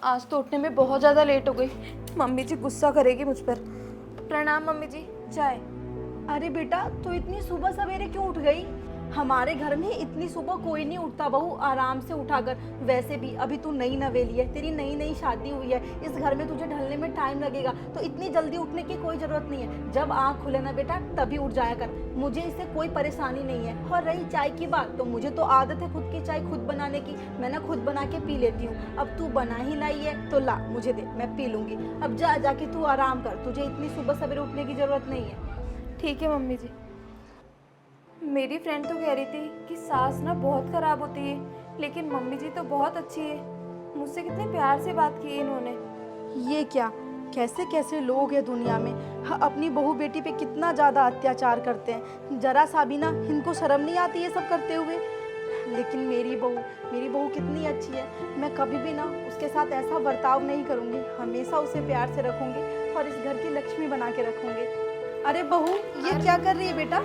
आज तो उठने में बहुत ज़्यादा लेट हो गई। मम्मी जी गुस्सा करेगी मुझ पर। प्रणाम मम्मी जी, चाय। अरे बेटा, तू इतनी सुबह सवेरे क्यों उठ गई? हमारे घर में इतनी सुबह कोई नहीं उठता बहू, आराम से उठा कर। वैसे भी अभी तू नई नवेली है, तेरी नई नई शादी हुई है, इस घर में तुझे ढलने में टाइम लगेगा, तो इतनी जल्दी उठने की कोई ज़रूरत नहीं है। जब आँख खुले ना बेटा तभी उठ जाया कर, मुझे इससे कोई परेशानी नहीं है। और रही चाय की बात, तो मुझे तो आदत है खुद की चाय खुद बनाने की, मैं ना खुद बना के पी लेती हूँ। अब तू बना ही लाई है तो ला मुझे दे, मैं पी लूँगी। अब जा जाके तू आराम कर, तुझे इतनी सुबह सवेरे उठने की ज़रूरत नहीं है। ठीक है मम्मी जी। मेरी फ्रेंड तो कह रही थी कि सास ना बहुत ख़राब होती है, लेकिन मम्मी जी तो बहुत अच्छी है। मुझसे कितने प्यार से बात की है इन्होंने। ये क्या, कैसे कैसे लोग हैं दुनिया में। अपनी बहू बेटी पे कितना ज़्यादा अत्याचार करते हैं, जरा सा भी ना इनको शर्म नहीं आती ये सब करते हुए। लेकिन मेरी बहू कितनी अच्छी है, मैं कभी भी ना उसके साथ ऐसा बर्ताव नहीं करूँगी, हमेशा उसे प्यार से रखूँगी और इस घर की लक्ष्मी बना के रखूँगी। अरे बहू, ये क्या कर रही है बेटा?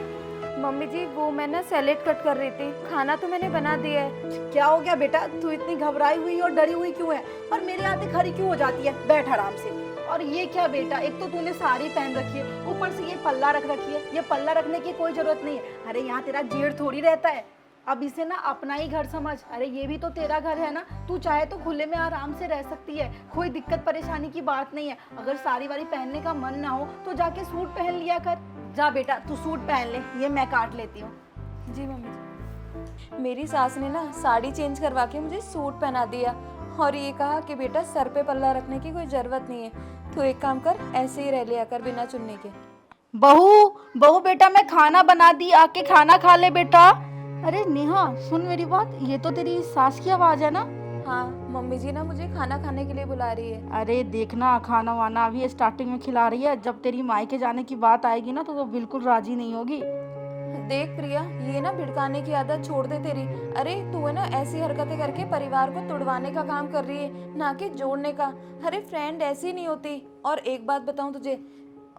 मम्मी जी वो मैं ना सैलेड कट कर रही थी, खाना तो मैंने बना दिया है। क्या हो गया बेटा, तू इतनी घबराई हुई और डरी हुई क्यों है, और मेरे आते खड़ी क्यों हो जाती है? बैठ आराम से। और ये क्या बेटा, एक तो तूने साड़ी पहन रखी है, ऊपर से ये पल्ला रख रखी है। ये पल्ला रखने की कोई जरूरत नहीं है। अरे यहाँ तेरा जेठ थोड़ी रहता है, अब इसे ना अपना ही घर समझ। अरे ये भी तो तेरा घर है ना, तू चाहे तो खुले में आराम से रह सकती है, कोई दिक्कत परेशानी की बात नहीं है। अगर साड़ी वाड़ी पहनने का मन ना हो तो जाके सूट पहन लिया कर। जा बेटा तू सूट पहन ले, ये मैं काट लेती हूँ। जी मम्मी जी। मेरी सास ने ना साड़ी चेंज करवा के मुझे सूट पहना दिया और ये कहा कि बेटा सर पे पल्ला रखने की कोई ज़रूरत नहीं है, तो एक काम कर ऐसे ही रह लिया कर बिना चुन्नी के। बहू बेटा, मैं खाना बना दी, आके खाना खा ले बेटा। अरे नेहा सुन मेरी बात, ये तो तेरी सास की आवाज़ है ना? हाँ मम्मी जी ना मुझे खाना खाने के लिए बुला रही है। अरे देखना, खाना वाना अभी स्टार्टिंग में खिला रही है, जब तेरी मायके जाने की बात आएगी ना तो वो बिल्कुल राजी नहीं होगी। देख प्रिया, ये ना भिड़काने की आदत छोड़ दे तेरी। अरे तू है ना ऐसी हरकतें करके परिवार को तोड़वाने का काम कर रही है, ना कि जोड़ने का। अरे फ्रेंड ऐसी नहीं होती। और एक बात बताऊं तुझे,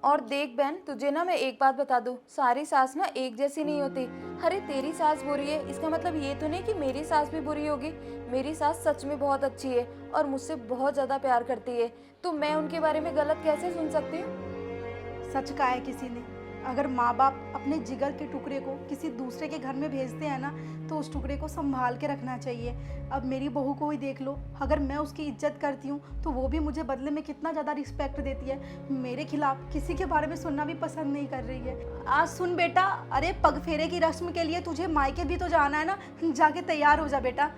और देख बहन तुझे ना मैं एक बात बता दूं, सारी सास ना एक जैसी नहीं होती। अरे तेरी सास बुरी है इसका मतलब ये तो नहीं कि मेरी सास भी बुरी होगी। मेरी सास सच में बहुत अच्छी है और मुझसे बहुत ज़्यादा प्यार करती है, तो मैं उनके बारे में गलत कैसे सुन सकती हूँ? सच कहा है किसी ने, अगर माँ बाप अपने जिगर के टुकड़े को किसी दूसरे के घर में भेजते हैं ना तो उस टुकड़े को संभाल के रखना चाहिए। अब मेरी बहू को ही देख लो, अगर मैं उसकी इज्जत करती हूँ तो वो भी मुझे बदले में कितना ज़्यादा रिस्पेक्ट देती है, मेरे खिलाफ किसी के बारे में सुनना भी पसंद नहीं कर रही है। आज सुन बेटा, अरे पग फेरे की रस्म के लिए तुझे मायके भी तो जाना है ना, जाके तैयार हो जा बेटा।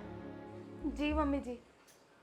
जी मम्मी जी।